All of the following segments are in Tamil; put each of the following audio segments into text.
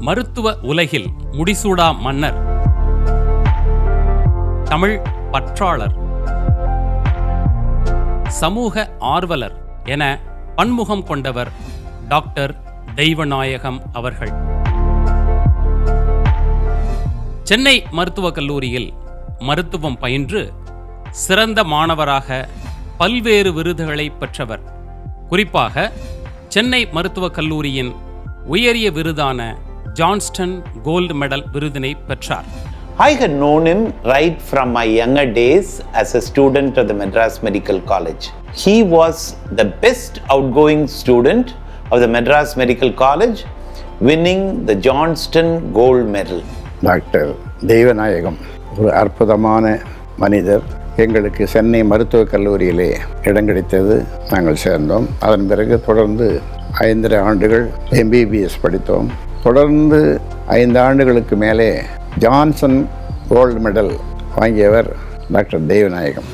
மருத்துவ உலகில் முடிசூடா மன்னர், தமிழ் பற்றாளர், சமூக ஆர்வலர் என பன்முகம் கொண்டவர் டாக்டர் தெய்வநாயகம் அவர்கள். சென்னை மருத்துவக் கல்லூரியில் மருத்துவம் பயின்று சிறந்த மாணவராக பல்வேறு விருதுகளை பெற்றவர். குறிப்பாக சென்னை மருத்துவக் கல்லூரியின் உயரிய விருதான ஜான்ஸ்டன் கோல்டு மெடல் விருதினை பெற்றார். I had known him right from my younger days as a student of the Madras Medical College. He was the best outgoing student of the Madras Medical College, winning the Johnston Gold Medal. Doctor Deivanayagam ஒரு அற்புதமான மனிதர். எங்களுக்கு சென்னை மருத்துவக் கல்லூரியிலே இடம் கிடைத்தது. நாங்கள் சேர்ந்தோம். அதன் பிறகு தொடர்ந்து 5.5 ஆண்டுகள் MBBS படித்தோம். தொடர்ந்து 5 ஆண்டுகளுக்கு மேலே ஜான்சன் கோல்டு மெடல் வாங்கியவர் டாக்டர் தெய்வநாயகம்.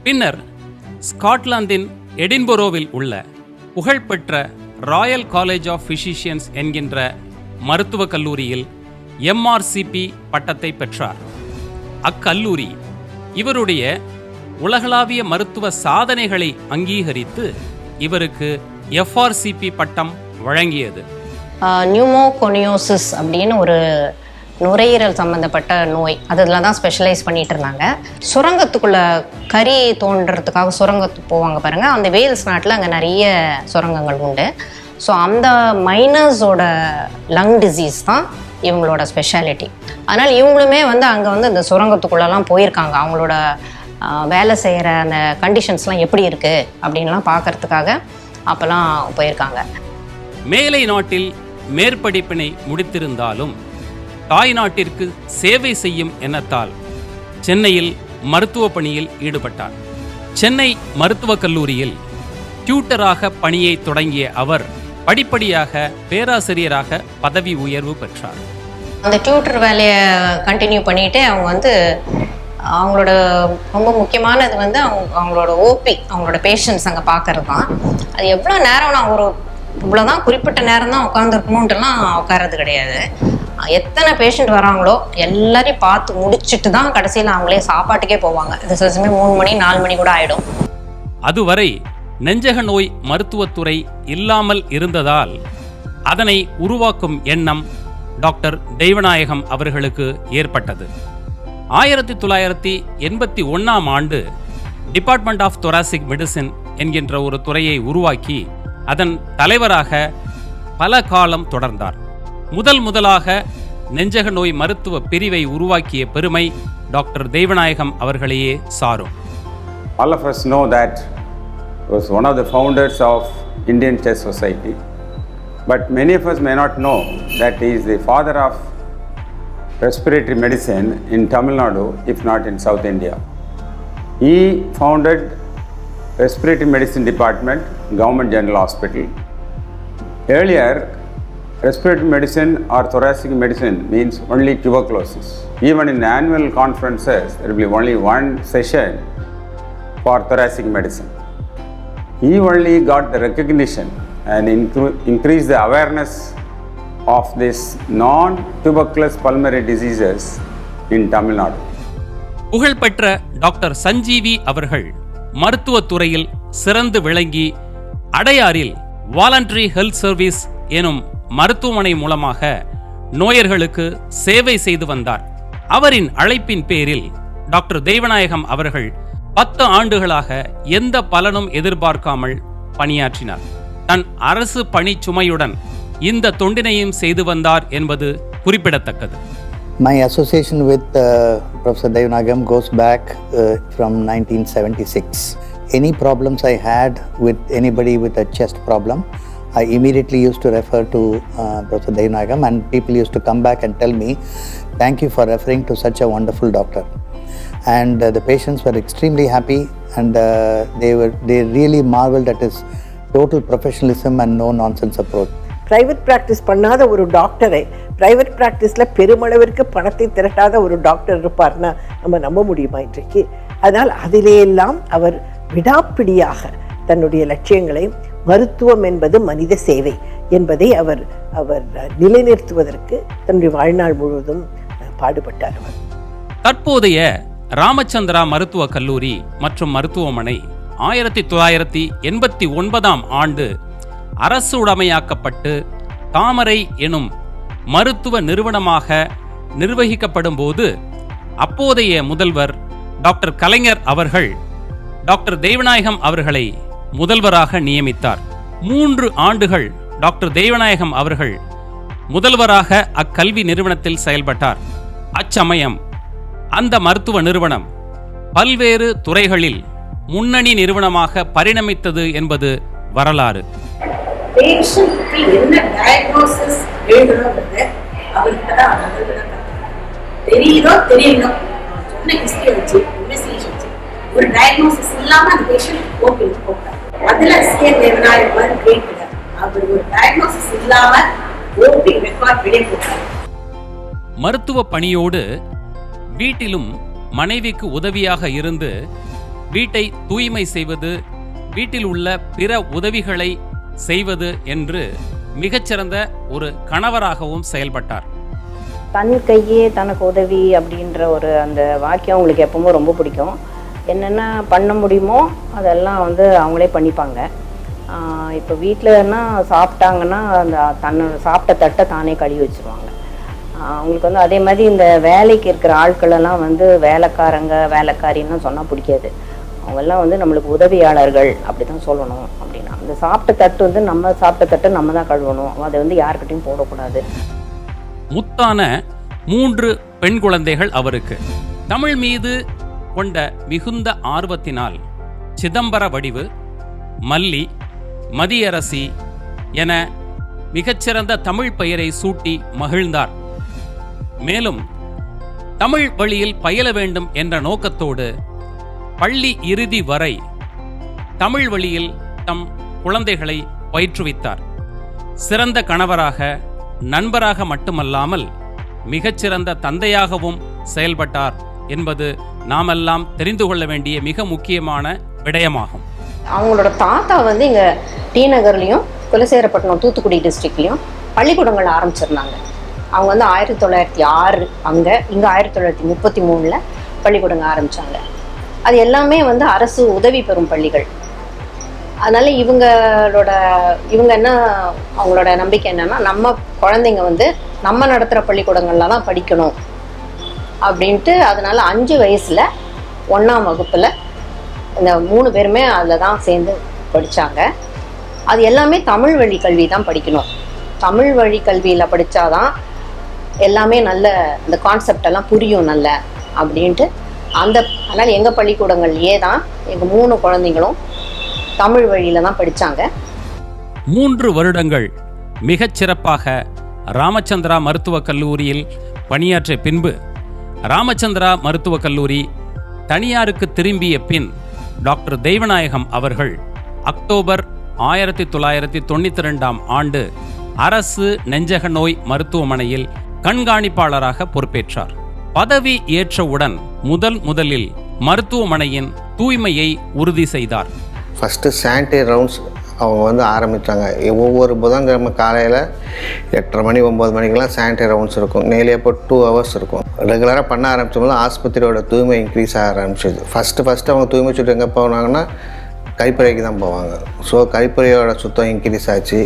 பின்னர் ஸ்காட்லாந்தின் எடின்பரோவில் உள்ள புகழ்பெற்ற ராயல் காலேஜ் ஆஃப் பிசிஷியன்ஸ் என்கின்ற மருத்துவக் கல்லூரியில் MRCP பட்டத்தை பெற்றார். அக்கல்லூரி இவருடைய உலகளாவிய மருத்துவ சாதனைகளை அங்கீகரித்து இவருக்கு FRCP பட்டம் வழங்கியது. நியூமோகோனியோசிஸ் அப்படின்னு ஒரு நுரையீரல் சம்மந்தப்பட்ட நோய், அதில் தான் ஸ்பெஷலைஸ் பண்ணிட்டு இருந்தாங்க. சுரங்கத்துக்குள்ள கறி தோன்றதுக்காக சுரங்கத்துக்கு போவாங்க பாருங்கள், அந்த வேல்ஸ் நாட்டில் அங்கே நிறைய சுரங்கங்கள் உண்டு. ஸோ அந்த மைனர்ஸோட லங் டிசீஸ் தான் இவங்களோட ஸ்பெஷாலிட்டி. அதனால் இவங்களுமே அங்கே இந்த சுரங்கத்துக்குள்ளெல்லாம் போயிருக்காங்க. அவங்களோட வேலை செய்கிற அந்த கண்டிஷன்ஸ்லாம் எப்படி இருக்குது அப்படின்லாம் பார்க்கறதுக்காக அப்போல்லாம் போயிருக்காங்க. மேலை நாட்டில் மேற்படிப்பினை முடித்திருந்தாலும் தாய் நாட்டிற்கு சேவை செய்யும் எண்ணத்தால் சென்னையில் மருத்துவ பணியில் ஈடுபட்டார். சென்னை மருத்துவக் கல்லூரியில் டியூட்டராக பணியை தொடங்கிய அவர் படிப்படியாக பேராசிரியராக பதவி உயர்வு பெற்றார். அந்த டியூட்டர் வேலையை கண்டினியூ பண்ணிட்டு அவங்க அவங்களோட ரொம்ப முக்கியமானது அவங்களோட ஓபி, அவங்களோட பேஷண்ட்ஸ் அங்கே பார்க்கறது தான். அது எவ்வளோ நேரம் நான் இவ்வளோதான் குறிப்பிட்ட நேரம் தான் உட்காந்துருக்கணுன்ட்டுலாம் உட்கார்றது கிடையாது. எத்தனை பேஷண்ட் வராங்களோ எல்லாரையும் பார்த்து முடிச்சுட்டு தான் கடைசியில் அவங்களே சாப்பாட்டுக்கே போவாங்க. இது சில சமயம் 3 மணி 4 மணி கூட ஆகிடும். அதுவரை நெஞ்சக நோய் மருத்துவத்துறை இல்லாமல் இருந்ததால் அதனை உருவாக்கும் எண்ணம் டாக்டர் தெய்வநாயகம் அவர்களுக்கு ஏற்பட்டது. 1981ஆம் ஆண்டு டிபார்ட்மெண்ட் ஆஃப் தொராசிக் மெடிசின் என்கின்ற ஒரு துறையை உருவாக்கி அதன் தலைவராக பல காலம் தொடர்ந்தார். முதலாக நெஞ்சக நோய் மருத்துவ பிரிவை உருவாக்கிய பெருமை டாக்டர் தெய்வநாயகம் அவர்களையே சாரும். All of us know that he was one of the founders of Indian Chest Society, but many of us may not know that he is the father of respiratory medicine in Tamil Nadu, if not in South India. He founded respiratory medicine department, Government General Hospital. Earlier, respiratory medicine or thoracic medicine means only tuberculosis. Even in annual conferences, there will be only one session for thoracic medicine. He only got the recognition and increased the awareness of this non-tuberculous pulmonary diseases in Tamil Nadu. புகழ்பெற்ற டாக்டர் சஞ்சீவி அவர்கள் மருத்துவத்துறையில் சிறந்து விளங்கி அடையாறில் வாலண்டரி ஹெல்த் சர்வீஸ் எனும் மருத்துவமனை மூலமாக நோயர்களுக்கு சேவை செய்து வந்தார். அவரின் அழைப்பின் பேரில் டாக்டர் தெய்வநாயகம் அவர்கள் 10 ஆண்டுகளாக எந்த பலனும் எதிர்பார்க்காமல் பணியாற்றினார். தன் அரசு பணி சுமையுடன் இந்த தொண்டினையும் செய்து வந்தார் என்பது குறிப்பிடத்தக்கது. My association with Professor Devanagam goes back from 1976. Any problems I had with anybody with a chest problem, I immediately used to refer to Professor Devanagam, and people used to come back and tell me, thank you for referring to such a wonderful doctor. And the patients were extremely happy, and they really marveled at his total professionalism and no nonsense approach. Private practice பண்ணாத ஒரு டாக்டரை பிரைவேட் ப்ராக்டிஸில் பெருமளவிற்கு பணத்தை திரட்டாத ஒரு டாக்டர் இருப்பார்னா நம்ம நம்ப முடியுமா இன்றைக்கு? அதனால் அதிலேயெல்லாம் அவர் விடாப்பிடியாக தன்னுடைய லட்சியங்களை மருத்துவம் என்பது மனித சேவை என்பதை அவர் நிலைநிறுத்துவதற்கு தன்னுடைய வாழ்நாள் முழுவதும் பாடுபட்டார். அவர் தற்போதைய ராமச்சந்திரா மருத்துவக் கல்லூரி மற்றும் மருத்துவமனை 1989ஆம் ஆண்டு அரசு உடைமையாக்கப்பட்டு தாமரை எனும் மருத்துவ நிறுவனமாக நிர்வகிக்கப்படும் போது அப்போதைய முதல்வர் டாக்டர் கலைஞர் அவர்கள் டாக்டர் தெய்வநாயகம் அவர்களை முதல்வராக நியமித்தார். 3 ஆண்டுகள் டாக்டர் தெய்வநாயகம் அவர்கள் முதல்வராக அக்கல்வி நிறுவனத்தில் செயல்பட்டார். அச்சமயம் அந்த மருத்துவ நிறுவனம் பல்வேறு துறைகளில் முன்னணி நிறுவனமாக பரிணமித்தது என்பது வரலாறு. என்ன டயக்னோசிஸ் எழுதணும்ன்றத அவருக்கு தான் தெரியுதோ தெரியணும் சொன்ன ஹிஸ்டரி வச்சு இன்வெஸ்டிகேஷன் வச்சு ஒரு டயக்னோசிஸ் இல்லாம அந்த பேஷண்ட் ஓபிக்கு போட்டார். அதுல தேவநாயகம் மாதிரி கேட்கல, அவர் ஒரு டயக்னோசிஸ் இல்லாம ஓபி ரெக்கார்ட் வெளியே போட்டார். மருத்துவ பணியோடு வீட்டிலும் மனைவிக்கு உதவியாக இருந்து வீட்டை தூய்மை செய்வது, வீட்டில் உள்ள பிற உதவிகளை செய்வது என்று மிகச்சிறந்த ஒரு கணவராகவும் செயல்பட்டார். தன் கையே தனக்கு உதவி அப்படின்ற ஒரு அந்த வாக்கியம் அவங்களுக்கு எப்பவுமே ரொம்ப பிடிக்கும். என்னென்ன பண்ண முடியுமோ அதெல்லாம் வந்து அவங்களே பண்ணிப்பாங்க. இப்போ வீட்டிலன்னா சாப்பிட்டாங்கன்னா அந்த தன்னோட சாப்பிட்ட தட்டை தானே கழுவி வச்சுருவாங்க. அவங்களுக்கு வந்து அதே மாதிரி இந்த வேலைக்கு இருக்கிற ஆட்களெல்லாம் வந்து வேலைக்காரங்க வேலைக்காரின்னு சொன்னால் பிடிக்காது. அவங்கெல்லாம் வந்து நம்மளுக்கு உதவியாளர்கள் அப்படி தான் சொல்லணும். அப்படின்னா அந்த சாப்பிட்ட தட்டு வந்து நம்ம சாப்பிட்ட தட்டை நம்ம தான் கழுவணும், அதை வந்து யாருக்கிட்டையும் போடக்கூடாது. முத்தான 3 பெண் குழந்தைகள் அவருக்கு. தமிழ் மீது கொண்ட மிகுந்த ஆர்வத்தினால் சிதம்பர வடிவு, மல்லி, மதியரசி என மிகச்சிறந்த தமிழ் பெயரை சூட்டி மகிழ்ந்தார். மேலும் தமிழ் வழியில் பயில வேண்டும் என்ற நோக்கத்தோடு பள்ளி இறுதி வரை தமிழ் வழியில் தம் குழந்தைகளை பயிற்றுவித்தார். சிறந்த கணவராக, நண்பராக மட்டுமல்லாமல் மிகச்சிறந்த தந்தையாகவும் செயல்பட்டார் என்பது நாமெல்லாம் தெரிந்து கொள்ள வேண்டிய மிக முக்கியமான விடயமாகும். அவங்களோட தாத்தா வந்து இங்கே டி நகர்லையும் குலசேகரப்பட்டினம் தூத்துக்குடி டிஸ்ட்ரிக்ட்லையும் பள்ளிக்கூடங்கள் ஆரம்பிச்சிருந்தாங்க. அவங்க வந்து 1906 அங்கே, இங்கே 1933 பள்ளிக்கூடங்கள் ஆரம்பித்தாங்க. அது எல்லாமே வந்து அரசு உதவி பெறும் பள்ளிகள். அதனால் இவங்க என்ன அவங்களோட நம்பிக்கை என்னன்னா, நம்ம குழந்தைங்க வந்து நம்ம நடத்துகிற பள்ளிக்கூடங்களில் தான் படிக்கணும் அப்படின்ட்டு. அதனால 5 வயசில் 1ஆம் வகுப்பில் இந்த 3 பேருமே அதில் தான் சேர்ந்து படித்தாங்க. அது எல்லாமே தமிழ் வழி கல்வி தான் படிக்கணும், தமிழ் வழி கல்வியில் படித்தாதான் எல்லாமே நல்ல இந்த கான்செப்ட் எல்லாம் புரியும் நல்ல அப்படின்ட்டு. அதனால் எங்கள் பள்ளிக்கூடங்கள்லேயே தான் எங்கள் 3 குழந்தைங்களும் தமிழ் வழியில் தான் படித்தாங்க. 3 வருடங்கள் மிகச்சிறப்பாக ராமச்சந்திரா மருத்துவக் கல்லூரியில் பணியாற்றிய பின்பு ராமச்சந்திரா மருத்துவக் கல்லூரி தனியாருக்கு திரும்பிய பின் டாக்டர் தெய்வநாயகம் அவர்கள் அக்டோபர் 1992ஆம் ஆண்டு அரசு நெஞ்சக நோய் மருத்துவமனையில் கண்காணிப்பாளராக பொறுப்பேற்றார். பதவி ஏற்றவுடன் முதலில் மருத்துவமனையின் தூய்மையை உறுதி செய்தார். ஃபஸ்ட்டு சானிடரி ரவுண்ட்ஸ் அவங்க வந்து ஆரம்பித்தாங்க. ஒவ்வொரு புதன்கிழமை காலையில் 8:30 மணி 9 மணிக்கெலாம் சானிடரி ரவுண்ட்ஸ் இருக்கும். டெய்லி அப்போ 2 hours இருக்கும். ரெகுலராக பண்ண ஆரம்பிச்சோம்னா ஆஸ்பத்திரியோட தூய்மை இன்க்ரீஸ் ஆக ஆரம்பிச்சிது. ஃபஸ்ட்டு அவங்க தூய்மை சுட்டு எங்கே போனாங்கன்னா கழிப்பறைக்கு தான் போவாங்க. ஸோ கழிப்பறையோட சுத்தம் இன்க்ரீஸ் ஆச்சு.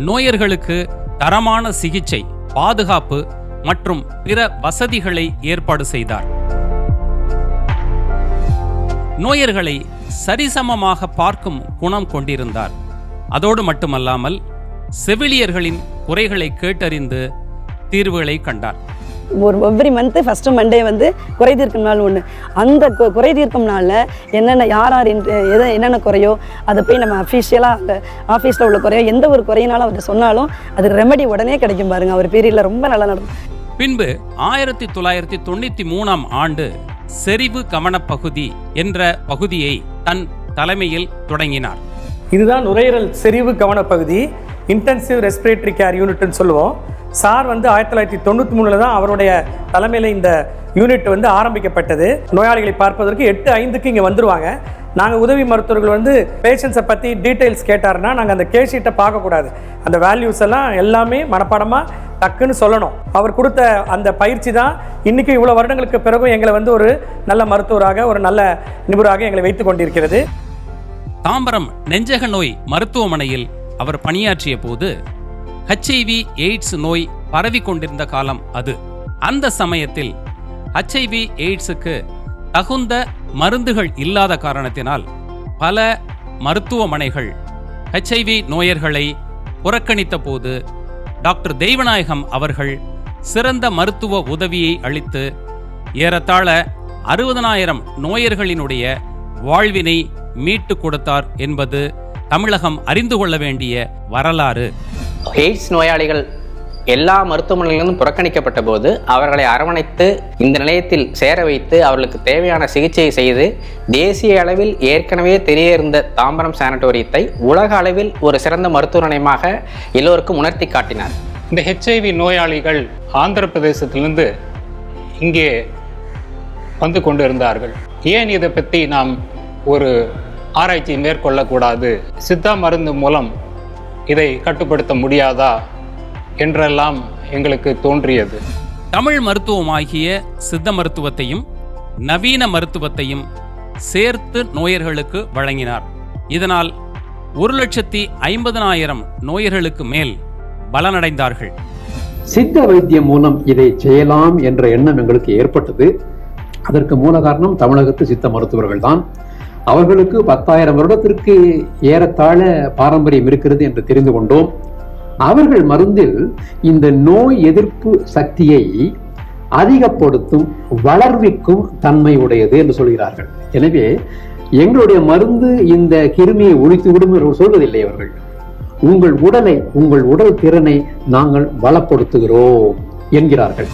நோயர்களுக்கு தரமான சிகிச்சை, பாதுகாப்பு மற்றும் பிற வசதிகளை ஏற்பாடு செய்தார். நோயர்களை சரிசமமாக பார்க்கும் குணம் கொண்டிருந்தார். அதோடு மட்டுமல்லாமல் செவிலியர்களின் குறைகளை கேட்டறிந்து தீர்வுகளை கண்டார். எவ்ரி மந்த்து ஃபஸ்ட்டு மண்டே வந்து குறை தீர்க்கும் நாள் ஒன்று. அந்த குறை தீர்க்கும் நாளில் என்னென்ன யார் என்னென்ன குறையோ அதை போய் நம்ம அஃபீஷியலாக அந்த ஆஃபீஸில் உள்ள குறையோ எந்த ஒரு குறையினாலும் அவர்கிட்ட சொன்னாலும் அதுக்கு ரெமெடி உடனே கிடைக்கும் பாருங்க. அவர் பீரியடில் ரொம்ப நல்லா நடக்கும். பின்பு 1993ஆம் ஆண்டு செறிவு கவனப்பகுதி என்ற பகுதியை தன் தலைமையில் தொடங்கினார். இதுதான் நுரையீரல் செறிவு கவனப்பகுதி, இன்டென்சிவ் ரெஸ்பிரேட்டரி கேர் யூனிட்னு சொல்லுவோம். சார் வந்து 1993 தான் அவருடைய தலைமையில் இந்த யூனிட் வந்து ஆரம்பிக்கப்பட்டது. நோயாளிகளை பார்ப்பதற்கு 8:05 இங்கே வந்துடுவாங்க. நாங்கள் உதவி மருத்துவர்கள் வந்து பேஷண்ட்ஸை பற்றி டீட்டெயில்ஸ் கேட்டாருன்னா நாங்கள் அந்த கேஸ் ஷீட்டை பார்க்கக்கூடாது. அந்த வேல்யூஸ் எல்லாம் எல்லாமே மனப்பாடமாக டக்குன்னு சொல்லணும். அவர் கொடுத்த அந்த பயிற்சி தான் இன்றைக்கி இவ்வளோ வருடங்களுக்கு பிறகும் எங்களை வந்து ஒரு நல்ல மருத்துவராக, ஒரு நல்ல நிபுணராக எங்களை வைத்து கொண்டிருக்கிறது. தாம்பரம் நெஞ்சக நோய் மருத்துவமனையில் அவர் பணியாற்றிய போது HIV எய்ட்ஸ் நோய் பரவி கொண்டிருந்த காலம் அது. அந்த சமயத்தில் HIV எய்ட்ஸுக்கு தகுந்த மருந்துகள் இல்லாத காரணத்தினால் பல மருத்துவமனைகள் HIV நோயர்களை புறக்கணித்த போது டாக்டர் தெய்வநாயகம் அவர்கள் சிறந்த மருத்துவ உதவியை அளித்து ஏறத்தாழ 60,000 நோயர்களினுடைய வாழ்வினை மீட்டு கொடுத்தார் என்பது தமிழகம் அறிந்து கொள்ள வேண்டிய வரலாறு. எய்ட்ஸ் நோயாளிகள் எல்லா மருத்துவமனைகளிலும் புறக்கணிக்கப்பட்ட போது அவர்களை அரவணைத்து இந்த நிலையத்தில் சேர வைத்து அவர்களுக்கு தேவையான சிகிச்சையை செய்து தேசிய அளவில் ஏற்கனவே தெரிய இருந்த தாம்பரம் சானட்டோரியத்தை உலக அளவில் ஒரு சிறந்த மருத்துவமனையாக எல்லோருக்கும் உணர்த்தி காட்டினார். இந்த HIV நோயாளிகள் ஆந்திர பிரதேசத்திலிருந்து இங்கே வந்து கொண்டு இருந்தார்கள். ஏன் இதை பற்றி நாம் ஒரு ஆராய்ச்சி மேற்கொள்ளக்கூடாது, சித்தா மருந்து மூலம் இதை கட்டுப்படுத்த முடியாதா என்றெல்லாம் எங்களுக்கு தோன்றியது. தமிழ் மருத்துவமாகிய சித்த மருத்துவத்தையும் நவீன மருத்துவத்தையும் சேர்த்து நோயர்களுக்கு வழங்கினார். இதனால் 1,50,000 நோயர்களுக்கு மேல் பலனடைந்தார்கள். சித்த வைத்தியம் மூலம் இதை செய்யலாம் என்ற எண்ணம் எங்களுக்கு ஏற்பட்டது. அதற்கு மூல காரணம் தமிழகத்து சித்த மருத்துவர்கள் தான். அவர்களுக்கு 10,000 வருடத்திற்கு ஏறத்தாழ பாரம்பரியம் இருக்கிறது என்று தெரிந்து கொண்டோம். அவர்கள் மருந்தில் இந்த நோய் எதிர்ப்பு சக்தியை அதிகப்படுத்தும், வளர்விக்கும் தன்மை உடையது என்று சொல்கிறார்கள். எனவே எங்களுடைய மருந்து இந்த கிருமியை ஒழித்துவிடும் என்று சொல்வதில்லை. அவர்கள் உங்கள் உடலை, உங்கள் உடல் திறனை நாங்கள் பலப்படுத்துகிறோம் என்கிறார்கள்.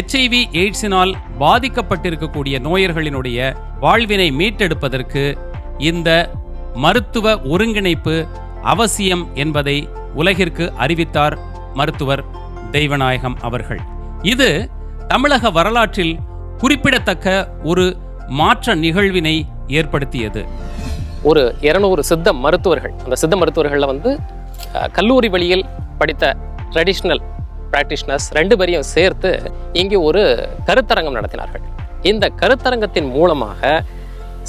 HIV எய்ட்ஸினால் பாதிக்கப்பட்டிருக்கக்கூடிய நோயர்களினுடைய வாழ்வினை மீட்டெடுப்பதற்கு இந்த மருத்துவ ஒருங்கிணைப்பு அவசியம் என்பதை உலகிற்கு அறிவித்தார் மருத்துவர் தெய்வநாயகம் அவர்கள். இது தமிழக வரலாற்றில் குறிப்பிடத்தக்க ஒரு மாற்ற நிகழ்வினை ஏற்படுத்தியது. ஒரு 200 சித்த மருத்துவர்கள், அந்த சித்த மருத்துவர்களில் வந்து கல்லூரி வழியில் படித்த ட்ரெடிஷ்னல் பிராக்டிஷனர்ஸ் 2 பேரையும் சேர்த்து இங்கே ஒரு கருத்தரங்கம் நடத்தினார்கள். இந்த கருத்தரங்கத்தின் மூலமாக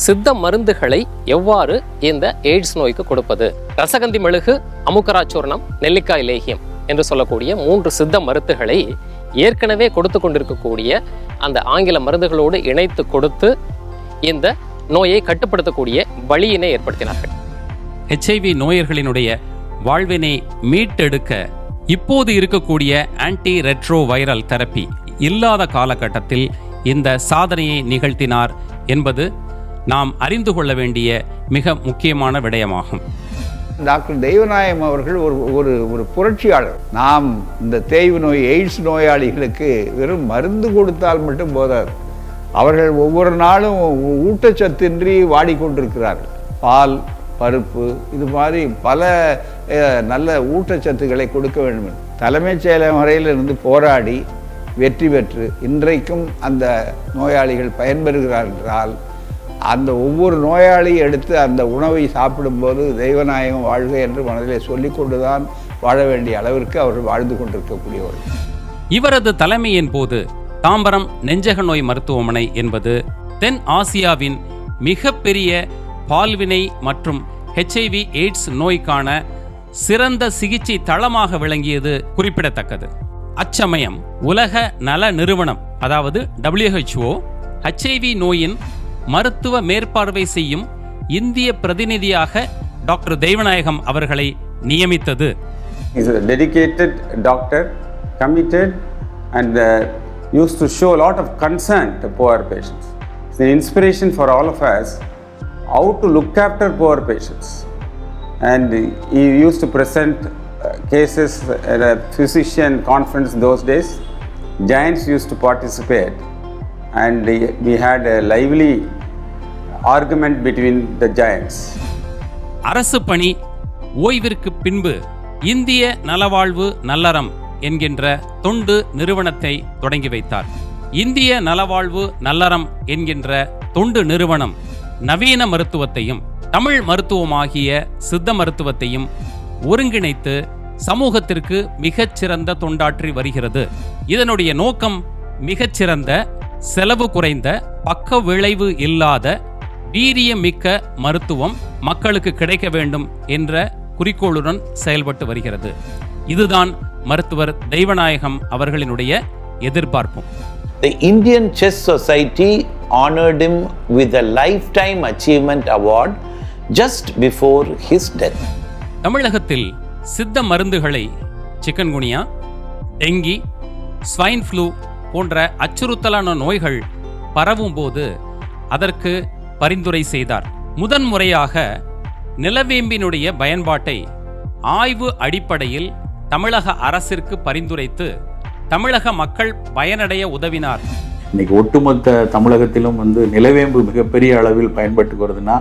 சித்த மருந்துகளை எவ்வாறு இந்த எய்ட்ஸ் நோய்க்கு கொடுப்பது, ரசகந்தி மெழுகு, அமுக்கராச்சூர்ணம், நெல்லிக்காய் லேகியம் என்று சொல்லக்கூடிய 3 சித்த மருந்துகளை ஏற்கனவே கொடுத்து கொண்டிருக்கக்கூடிய அந்த ஆங்கில மருந்துகளோடு இணைத்து கொடுத்து இந்த நோயை கட்டுப்படுத்தக்கூடிய வழியினை ஏற்படுத்தினார்கள். HIV நோயர்களினுடைய வாழ்வினை மீட்டெடுக்க இப்போது இருக்கக்கூடிய ஆன்டி ரெட்ரோ வைரல் தெரப்பி இல்லாத காலகட்டத்தில் இந்த சாதனையை நிகழ்த்தினார் என்பது நாம் அறிந்து கொள்ள வேண்டிய மிக முக்கியமான விடயமாகும். டாக்டர் தெய்வநாயகம் அவர்கள் ஒரு ஒரு புரட்சியாளர். நாம் இந்த தேய்வு நோய், எய்ட்ஸ் நோயாளிகளுக்கு வெறும் மருந்து கொடுத்தால் மட்டும் போதாது. அவர்கள் ஒவ்வொரு நாளும் ஊட்டச்சத்தின்றி வாடிக்கொண்டிருக்கிறார்கள். பால், பருப்பு, இது மாதிரி பல நல்ல ஊட்டச்சத்துக்களை கொடுக்க வேண்டும். தலைமைச் செயலகம் வரையில் இருந்து போராடி வெற்றி பெற்று இன்றைக்கும் அந்த நோயாளிகள் பயன்பெறுகிறார்கள் என்றால், அந்த ஒவ்வொரு நோயாளியை எடுத்து அந்த உணவை சாப்பிடும்போது தெய்வநாயகம் வாழ்க என்று மனதிலே சொல்லிக்கொண்டு தான் வாழ வேண்டிய அளவிற்கு அவர்கள் வாழ்ந்து கொண்டிருக்கக்கூடியவர்கள். இவரது தலைமையின் போது தாம்பரம் நெஞ்சக நோய் மருத்துவமனை என்பது தென் ஆசியாவின் மிகப்பெரிய பால்வினை மற்றும் HIV எய்ட்ஸ் நோய்க்கான சிறந்த சிகிச்சை தளமாக விளங்கியது குறிப்பிடத்தக்கது. அச்சமயம் உலக நல நிறுவனம், அதாவது WHO, HIV நோயின் மருத்துவ மேற்பார்வை செய்யும் இந்திய பிரதிநிதியாக டாக்டர் தெய்வநாயகம் அவர்களை நியமித்தது. He is a dedicated doctor, committed and used to show a lot of concern to poor patients. It's an inspiration for all of us how to look after poor patients. And he used to present cases at a physician conference those days. Giants used to participate and we had a lively argument between the giants. அரசு பணி ஓய்விற்கு பின்பு இந்திய நலவாழ்வு நல்லறம் என்கின்ற தொண்டு நிறுவனத்தை தொடங்கி வைத்தார். இந்திய நலவாழ்வு நல்லறம் என்கின்ற தொண்டு நிறுவனம் நவீன மருத்துவத்தையும் தமிழ் மருத்துவமாகிய சித்த மருத்துவத்தையும் ஒருங்கிணைத்து சமூகத்திற்கு மிகச்சிறந்த தொண்டாற்றி வருகிறது. இதனுடைய நோக்கம் மிகச்சிறந்த, செலவு குறைந்த, பக்க விளைவு இல்லாத, வீரியமிக்க மருத்துவம் மக்களுக்கு கிடைக்க வேண்டும் என்ற குறிக்கோளுடன் செயல்பட்டு வருகிறது. இதுதான் மருத்துவர் தெய்வநாயகம் அவர்களினுடைய எதிர்பார்ப்பும். The Indian Chess Society honored him with a Lifetime Achievement Award just before his death. தமிழகத்தில் சித்த மருந்துகளை சிக்கன்குனியா, டெங்கி, ஸ்வைன் ஃப்ளூ போன்ற அச்சுறுத்தலான நோய்கள் பரவும் போது அதற்கு பரிந்துரை செய்தார். முதன்முறையாக நிலவேம்பினுடைய பயன்பாட்டை ஆய்வு அடிப்படையில் தமிழக அரசிற்கு பரிந்துரைத்து தமிழக மக்கள் பயனடைய உதவினார். இன்னைக்கு ஒட்டுமொத்த தமிழகத்திலும் நிலவேம்பு மிகப்பெரிய அளவில் பயன்பட்டு வருதுன்னா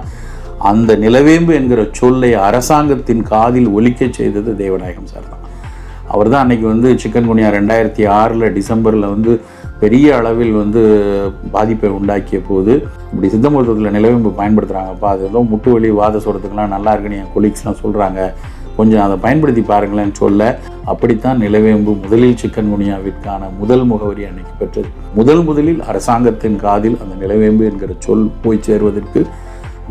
அந்த நிலவேம்பு என்கிற சொல்லை அரசாங்கத்தின் காதில் ஒலிக்க செய்தது தெய்வநாயகம் சார் தான். அவர் தான் அன்னைக்கு சிக்கன்குனியா 2006 டிசம்பரில் பெரிய அளவில் பாதிப்பை உண்டாக்கிய போது இப்படி சித்த மருத்துவத்தில் நிலவேம்பு பயன்படுத்துகிறாங்கப்பா, அது ஏதோ முட்டு வலி வாத சொல்கிறதுக்கெலாம் நல்லா இருக்குன்னு என் கொலீக்ஸ்லாம் சொல்கிறாங்க, கொஞ்சம் அதை பயன்படுத்தி பாருங்களேன்னு சொல்ல, அப்படித்தான் நிலவேம்பு முதலில் சிக்கன்குனியாவிற்கான முதல் முகவரி அன்னைக்கு பெற்றது. முதலில் அரசாங்கத்தின் காதில் அந்த நிலவேம்பு என்கிற சொல் போய் சேருவதற்கு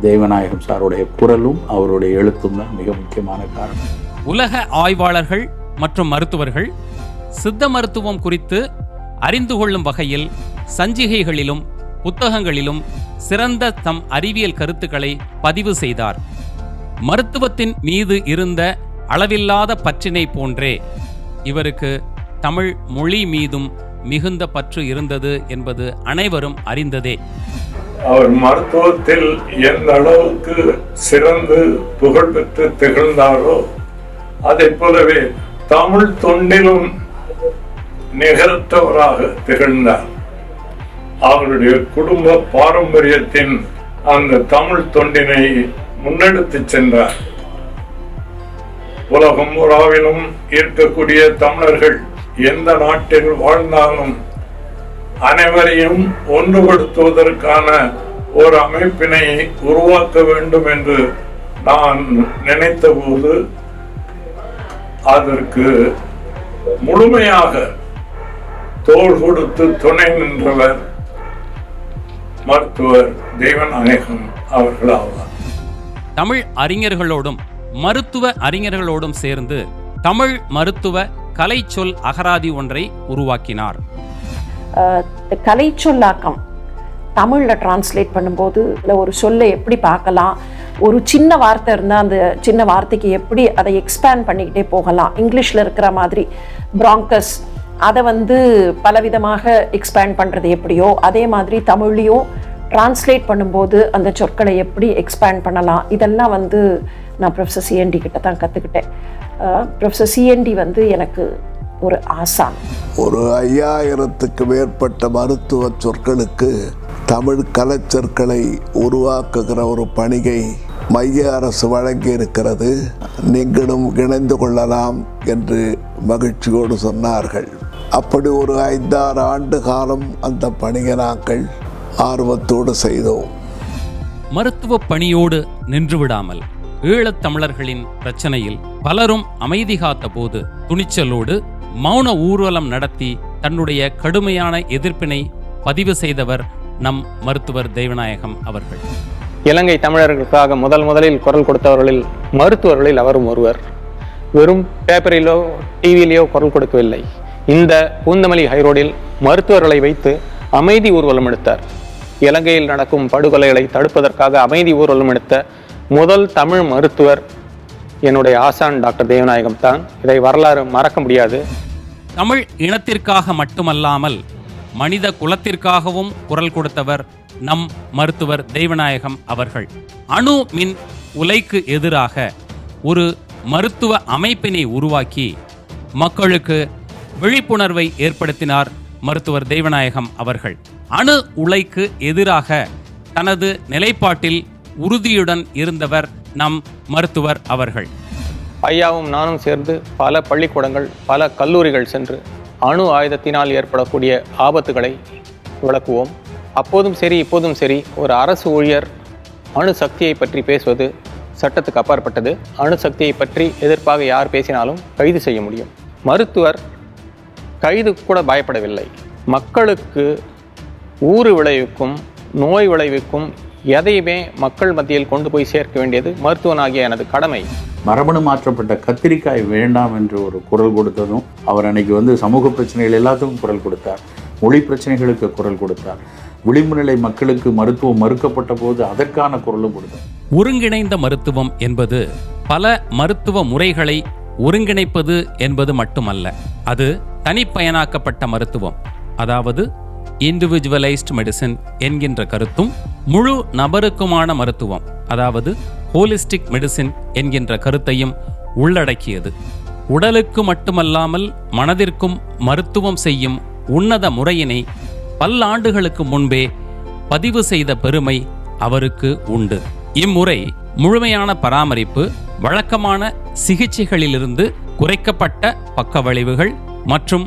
தெய்வநாயகம் சாருடைய குரலும் அவருடைய எழுத்தும் தான் மிக முக்கியமான காரணம். உலக ஆய்வாளர்கள் மற்றும் மருத்துவர்கள் சித்த மருத்துவம் குறித்து அறிந்து கொள்ளும் வகையில் சஞ்சிகைகளிலும் புத்தகங்களிலும் சிறந்த தம் அறிவியல் கருத்துக்களை பதிவு செய்தார். மருத்துவத்தின் மீது இருந்த அளவில்லாத பற்றினை போன்றே இவருக்கு தமிழ் மொழி மீதும் மிகுந்த பற்று இருந்தது என்பது அனைவரும் அறிந்ததே. அவர் மருத்துவத்தில் எந்த அளவுக்கு சிறந்து புகழ்பெற்று திகழ்ந்தாரோ அதை போலவே தமிழ் தொண்டிலும் நிகழ்த்தவராக திகழ்ந்தார். அவருடைய குடும்ப பாரம்பரியத்தின் அந்த தமிழ் தொண்டினை முன்னெடுத்து சென்றார். உலகம் உறாவிலும் இருக்கக்கூடிய தமிழர்கள் எந்த நாட்டில் வாழ்ந்தாலும் அனைவரையும் ஒன்றுபடுத்துவதற்கான ஒரு அமைப்பினை உருவாக்க வேண்டும் என்று நான் நினைத்த போது அதற்கு முழுமையாக தோள் கொடுத்து துணை நின்றவர் மருத்துவர் தெய்வநாயகம் அவர்கள் ஆவார். தமிழ் அறிஞர்களோடும் மருத்துவ அறிஞர்களோடும் சேர்ந்து தமிழ் மருத்துவ கலை சொல் அகராதி ஒன்றை உருவாக்கினார். கலை சொல்லாக்கம் தமிழில் டிரான்ஸ்லேட் பண்ணும்போது ஒரு சொல்லை எப்படி பார்க்கலாம், ஒரு சின்ன வார்த்தை இருந்தால் அந்த சின்ன வார்த்தைக்கு எப்படி அதை எக்ஸ்பேண்ட் பண்ணிக்கிட்டே போகலாம். இங்கிலீஷில் இருக்கிற மாதிரி பிராங்கஸ் அதை பலவிதமாக எக்ஸ்பேண்ட் பண்ணுறது எப்படியோ அதே மாதிரி தமிழ்லையும் டிரான்ஸ்லேட் பண்ணும்போது அந்த சொற்களை எப்படி எக்ஸ்பேண்ட் பண்ணலாம். இதெல்லாம் நான் ப்ரொஃபஸர் சிஎன்டி கிட்ட தான் கற்றுக்கிட்டேன். ப்ரொஃபஸர் சிஎன்டி எனக்கு ஒரு ஆசான். ஒரு 5000க்கு மேற்பட்ட மருத்துவ சொற்களுக்கு தமிழ் கலைச்சொற்களை உருவாக்குகிற ஒரு பணியை மைய அரசு வழங்கி இருக்கிறது. நீங்களும் இணைந்து கொள்ளலாம் என்று மகிழ்ச்சியோடு சொன்னார்கள். அப்படி ஒரு 5-6 ஆண்டு காலம் அந்த பணியை நாங்கள் ஆர்வத்தோடு செய்தோம். மருத்துவ பணியோடு நின்றுவிடாமல் ஈழத் தமிழர்களின் பிரச்சனையில் பலரும் அமைதி காத்த போது துணிச்சலோடு மௌன ஊர்வலம் நடத்தி தன்னுடைய கடுமையான எதிர்ப்பினை பதிவு செய்தவர் நம் மருத்துவர் தெய்வநாயகம் அவர்கள். இலங்கை தமிழர்களுக்காக முதலில் குரல் கொடுத்தவர்களில் மருத்துவர்களில் அவரும் ஒருவர். வெறும் பேப்பரிலோ டிவியிலேயோ குரல் கொடுக்கவில்லை. இந்த பூந்தமல்லி ஹைரோடில் மருத்துவர்களை வைத்து அமைதி ஊர்வலம் எடுத்தார். இலங்கையில் நடக்கும் படுகொலைகளை தடுப்பதற்காக அமைதி ஊர்வலம் எடுத்த முதல் தமிழ் மருத்துவர் என்னுடைய ஆசான் டாக்டர் தெய்வநாயகம் தான். இதை வரலாறு மறக்க முடியாது. தமிழ் இனத்திற்காக மட்டுமல்லாமல் மனித குலத்திற்காகவும் குரல் கொடுத்தவர் நம் மருத்துவர் தெய்வநாயகம் அவர்கள். அணு மின் உலைக்கு எதிராக ஒரு மருத்துவ அமைப்பினை உருவாக்கி மக்களுக்கு விழிப்புணர்வை ஏற்படுத்தினார் மருத்துவர் தெய்வநாயகம் அவர்கள். அணு உலைக்கு எதிராக தனது நிலைப்பாட்டில் உறுதியுடன் இருந்தவர் நம் மருத்துவர் அவர்கள். ஐயாவும் நானும் சேர்ந்து பல பள்ளிக்கூடங்கள், பல கல்லூரிகள் சென்று அணு ஆயுதத்தினால் ஏற்படக்கூடிய ஆபத்துகளை விளக்குவோம். அப்போதும் சரி இப்போதும் சரி ஒரு அரசு ஊழியர் அணுசக்தியை பற்றி பேசுவது சட்டத்துக்கு அப்பாற்பட்டது. அணுசக்தியை பற்றி எதிர்ப்பாக யார் பேசினாலும் கைது செய்ய முடியும். மருத்துவர் கைது கூட பயப்படவில்லை. மக்களுக்கு ஊறு விளைவிக்கும் நோய் விளைவிக்கும் எதையுமே மக்கள் மத்தியில் கொண்டு போய் சேர்க்க வேண்டியது மருத்துவனாகிய எனது கடமை. மரபணு மாற்றப்பட்ட கத்திரிக்காய் வேண்டாம் என்று ஒரு குரல் கொடுத்ததும் அவர் அன்னைக்கு சமூக பிரச்சனைகள் எல்லாத்துக்கும் குரல் கொடுத்தார். மொழி பிரச்சனைகளுக்கு குரல் கொடுத்தார். விளிம்பு நிலை மக்களுக்கு மருத்துவம் மறுக்கப்பட்ட போது அதற்கான குரலும் கொடுத்தார். ஒருங்கிணைந்த மருத்துவம் என்பது பல மருத்துவ முறைகளை ஒருங்கிணைப்பது என்பது மட்டுமல்ல, அது தனிப்பயனாக்கப்பட்ட மருத்துவம், அதாவது இண்டிவிஜுவலைஸ்ட் மெடிசின் என்கின்ற கருத்தும், முழு நபருக்குமான மருத்துவம், அதாவது ஹோலிஸ்டிக் மெடிசின் என்கின்ற கருத்தையும் உள்ளடக்கியது. உடலுக்கு மட்டுமல்லாமல் மனதிற்கும் மருத்துவம் செய்யும் உன்னத முறையினை பல்லாண்டுகளுக்கு முன்பே பதிவு செய்த பெருமை அவருக்கு உண்டு. இம்முறை முழுமையான பராமரிப்பு, வழக்கமான சிகிச்சைகளிலிருந்து குறைக்கப்பட்ட பக்கவிளைவுகள் மற்றும்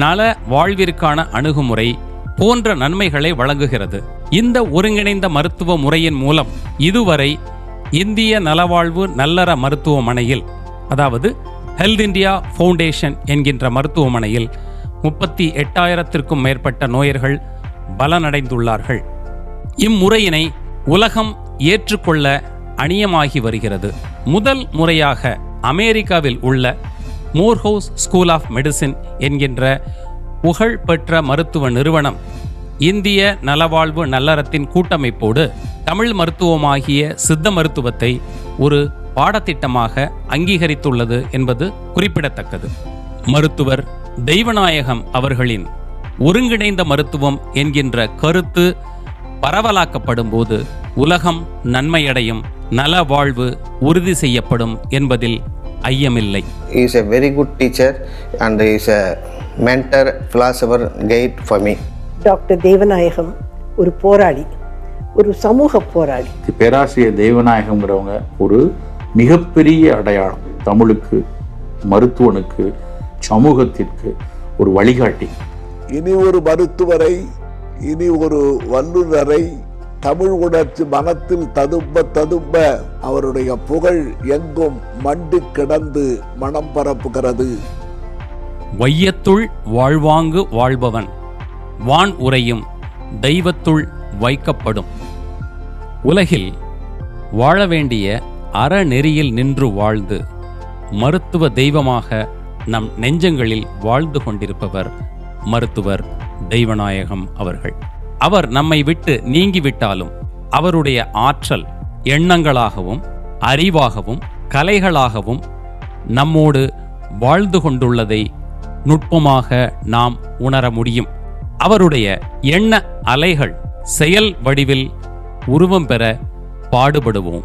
நல வாழ்விற்கான அணுகுமுறை போன்ற நன்மைகளை வழங்குகிறது. இந்த ஒருங்கிணைந்த மருத்துவ முறையின் மூலம் இதுவரை இந்திய நலவாழ்வு நல்லற மருத்துவமனையில், அதாவது ஹெல்த் இந்தியா ஃபவுண்டேஷன் என்கின்ற மருத்துவமனையில் 38,000க்கும் மேற்பட்ட நோயர்கள் பலனடைந்துள்ளார்கள். இம்முறையினை உலகம் ஏற்றுக்கொள்ள அணியமாகி வருகிறது. முதல் முறையாக அமெரிக்காவில் உள்ள மோர்ஹவுஸ் ஸ்கூல் ஆஃப் மெடிசின் என்கின்ற புகழ்பெற்ற மருத்துவ நிறுவனம் இந்திய நலவாழ்வு நல்லறத்தின் கூட்டமைப்போடு தமிழ் மருத்துவமாகிய சித்த மருத்துவத்தை ஒரு பாடத்திட்டமாக அங்கீகரித்துள்ளது என்பது குறிப்பிடத்தக்கது. மருத்துவர் தெய்வநாயகம் அவர்களின் ஒருங்கிணைந்த மருத்துவம் என்கின்ற கருத்து பரவலாக்கப்படும் போது உலகம் நன்மையடையும், நல வாழ்வு உறுதி செய்யப்படும் என்பதில் ஐயமில்லை. He is a very good teacher and he is a mentor, philosopher, guide for me. Doctor Devanayagam ஒரு போராளி, ஒரு சமூக போராளி. பேராசிரியர் தெய்வநாயகம்ங்கிறவங்க ஒரு மிகப்பெரிய அடையாளம். தமிழுக்கு, மருத்துவனுக்கு, சமூகத்திற்கு ஒரு வழிகாட்டி. இனி ஒரு மருத்துவரை, இனி ஒரு வல்லுநரை தமிழ் உணர்ச்சி மனத்தில் ததும்ப அவருடைய புகழ் எங்கும் மண்டி கிடந்து மனம் பரப்புகிறது. வையத்துள் வாழ்வாங்கு வாழ்பவன் வான் உரையும் தெய்வத்துள் வைக்கப்படும். உலகில் வாழ வேண்டிய அறநெறியில் நின்று வாழ்ந்து மருத்துவ தெய்வமாக நம் நெஞ்சங்களில் வாழ்ந்து கொண்டிருப்பவர் மருத்துவர் தெய்வநாயகம் அவர்கள். அவர் நம்மை விட்டு நீங்கிவிட்டாலும் அவருடைய ஆற்றல் எண்ணங்களாகவும் அறிவாகவும் கலைகளாகவும் நம்மோடு வாழ்ந்து கொண்டுள்ளதை நுட்பமாக நாம் உணர முடியும். அவருடைய எண்ண அலைகள் செயல் வடிவில் உருவம் பெற பாடுபடுவோம்.